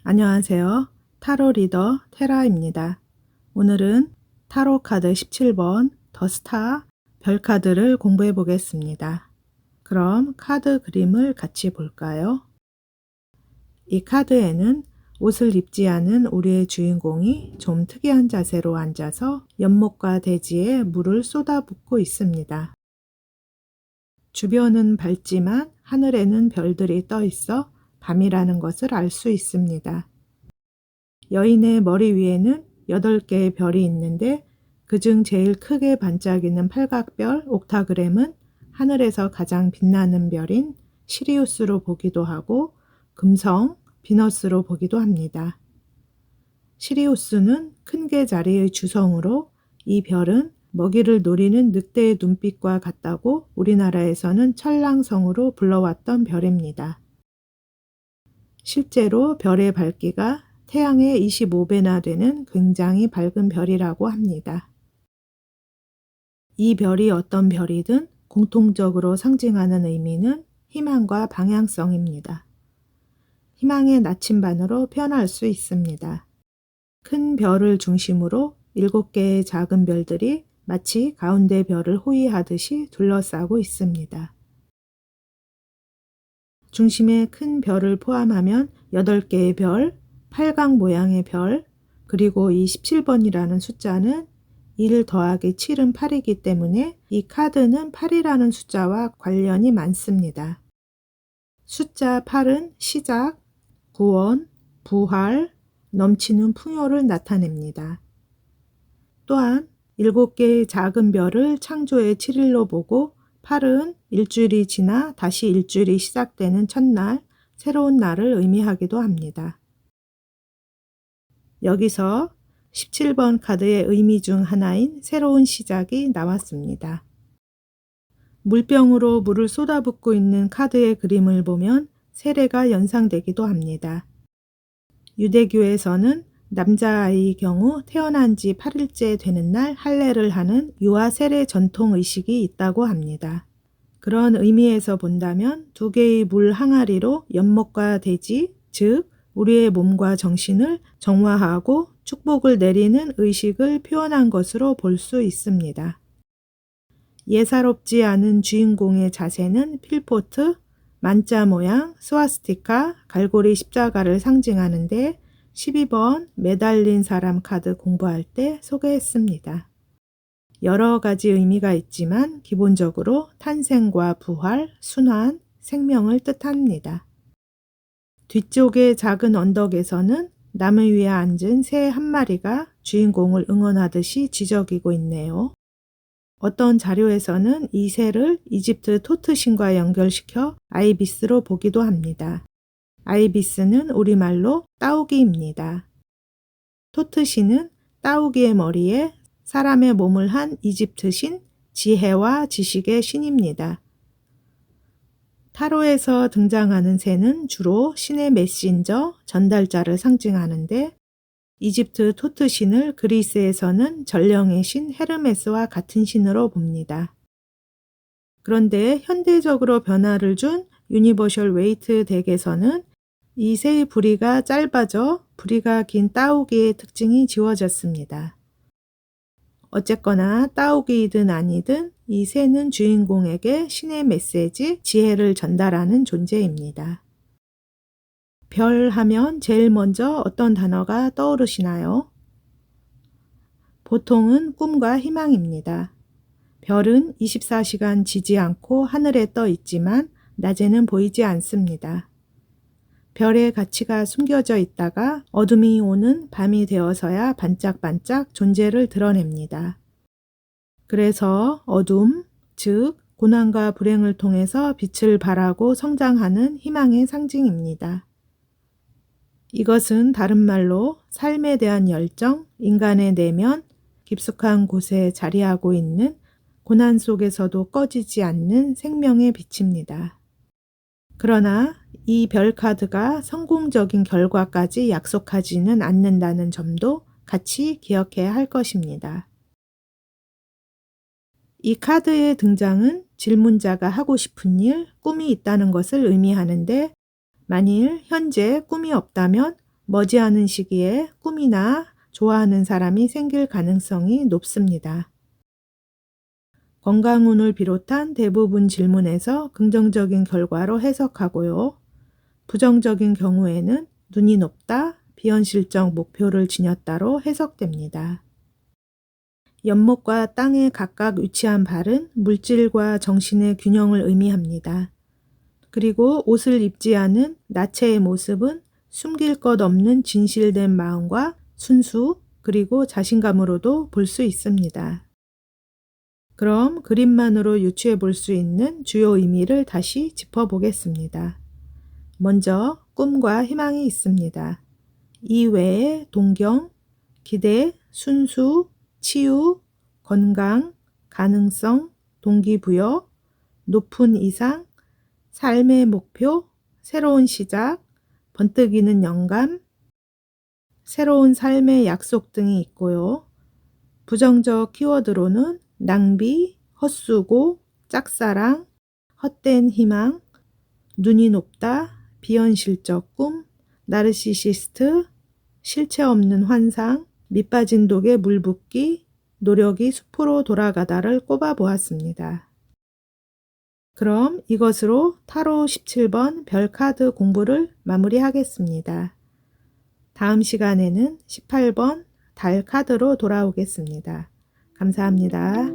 안녕하세요. 타로 리더 테라입니다. 오늘은 타로 카드 17번 더 스타 별 카드를 공부해 보겠습니다. 그럼 카드 그림을 같이 볼까요? 이 카드에는 옷을 입지 않은 우리의 주인공이 좀 특이한 자세로 앉아서 연못과 대지에 물을 쏟아붓고 있습니다. 주변은 밝지만 하늘에는 별들이 떠 있어 밤이라는 것을 알 수 있습니다. 여인의 머리 위에는 8개의 별이 있는데 그중 제일 크게 반짝이는 팔각별 옥타그램은 하늘에서 가장 빛나는 별인 시리우스로 보기도 하고 금성 비너스로 보기도 합니다. 시리우스는 큰 개 자리의 주성으로 이 별은 먹이를 노리는 늑대의 눈빛과 같다고 우리나라에서는 천랑성으로 불러왔던 별입니다. 실제로 별의 밝기가 태양의 25배나 되는 굉장히 밝은 별이라고 합니다. 이 별이 어떤 별이든 공통적으로 상징하는 의미는 희망과 방향성입니다. 희망의 나침반으로 표현할 수 있습니다. 큰 별을 중심으로 7개의 작은 별들이 마치 가운데 별을 호위하듯이 둘러싸고 있습니다. 중심에 큰 별을 포함하면 8개의 별, 팔각 모양의 별, 그리고 이 17번이라는 숫자는 1 더하기 7은 8이기 때문에 이 카드는 8이라는 숫자와 관련이 많습니다. 숫자 8은 시작, 구원, 부활, 넘치는 풍요를 나타냅니다. 또한 7개의 작은 별을 창조의 7일로 보고 8은 일주일이 지나 다시 일주일이 시작되는 첫날, 새로운 날을 의미하기도 합니다. 여기서 17번 카드의 의미 중 하나인 새로운 시작이 나왔습니다. 물병으로 물을 쏟아붓고 있는 카드의 그림을 보면 세례가 연상되기도 합니다. 유대교에서는 남자아이의 경우 태어난 지 8일째 되는 날 할례를 하는 유아 세례 전통 의식이 있다고 합니다. 그런 의미에서 본다면 2개의 물 항아리로 연못과 대지, 즉 우리의 몸과 정신을 정화하고 축복을 내리는 의식을 표현한 것으로 볼 수 있습니다. 예사롭지 않은 주인공의 자세는 필포트, 만자 모양, 스와스티카, 갈고리 십자가를 상징하는데 12번 매달린 사람 카드 공부할 때 소개했습니다. 여러 가지 의미가 있지만 기본적으로 탄생과 부활, 순환, 생명을 뜻합니다. 뒤쪽의 작은 언덕에서는 나무 위에 앉은 새 한 마리가 주인공을 응원하듯이 지저귀고 있네요. 어떤 자료에서는 이 새를 이집트 토트신과 연결시켜 아이비스로 보기도 합니다. 아이비스는 우리말로 따오기입니다. 토트신은 따오기의 머리에 사람의 몸을 한 이집트 신, 지혜와 지식의 신입니다. 타로에서 등장하는 새는 주로 신의 메신저, 전달자를 상징하는데 이집트 토트 신을 그리스에서는 전령의 신 헤르메스와 같은 신으로 봅니다. 그런데 현대적으로 변화를 준 유니버셜 웨이트 덱에서는 이 새의 부리가 짧아져 부리가 긴 따오기의 특징이 지워졌습니다. 어쨌거나 따오기이든 아니든 이 새는 주인공에게 신의 메시지, 지혜를 전달하는 존재입니다. 별 하면 제일 먼저 어떤 단어가 떠오르시나요? 보통은 꿈과 희망입니다. 별은 24시간 지지 않고 하늘에 떠 있지만 낮에는 보이지 않습니다. 별의 가치가 숨겨져 있다가 어둠이 오는 밤이 되어서야 반짝반짝 존재를 드러냅니다. 그래서 어둠, 즉 고난과 불행을 통해서 빛을 발하고 성장하는 희망의 상징입니다. 이것은 다른 말로 삶에 대한 열정, 인간의 내면, 깊숙한 곳에 자리하고 있는 고난 속에서도 꺼지지 않는 생명의 빛입니다. 그러나 이 별 카드가 성공적인 결과까지 약속하지는 않는다는 점도 같이 기억해야 할 것입니다. 이 카드의 등장은 질문자가 하고 싶은 일, 꿈이 있다는 것을 의미하는데 만일 현재 꿈이 없다면 머지않은 시기에 꿈이나 좋아하는 사람이 생길 가능성이 높습니다. 건강운을 비롯한 대부분 질문에서 긍정적인 결과로 해석하고요. 부정적인 경우에는 눈이 높다, 비현실적 목표를 지녔다로 해석됩니다. 연못과 땅에 각각 위치한 발은 물질과 정신의 균형을 의미합니다. 그리고 옷을 입지 않은 나체의 모습은 숨길 것 없는 진실된 마음과 순수 그리고 자신감으로도 볼 수 있습니다. 그럼 그림만으로 유추해 볼 수 있는 주요 의미를 다시 짚어보겠습니다. 먼저 꿈과 희망이 있습니다. 이 외에 동경, 기대, 순수, 치유, 건강, 가능성, 동기부여, 높은 이상, 삶의 목표, 새로운 시작, 번뜩이는 영감, 새로운 삶의 약속 등이 있고요. 부정적 키워드로는 낭비, 헛수고, 짝사랑, 헛된 희망, 눈이 높다, 비현실적 꿈, 나르시시스트, 실체 없는 환상, 밑빠진 독에 물 붓기, 노력이 숲으로 돌아가다를 꼽아 보았습니다. 그럼 이것으로 타로 17번 별 카드 공부를 마무리하겠습니다. 다음 시간에는 18번 달 카드로 돌아오겠습니다. 감사합니다.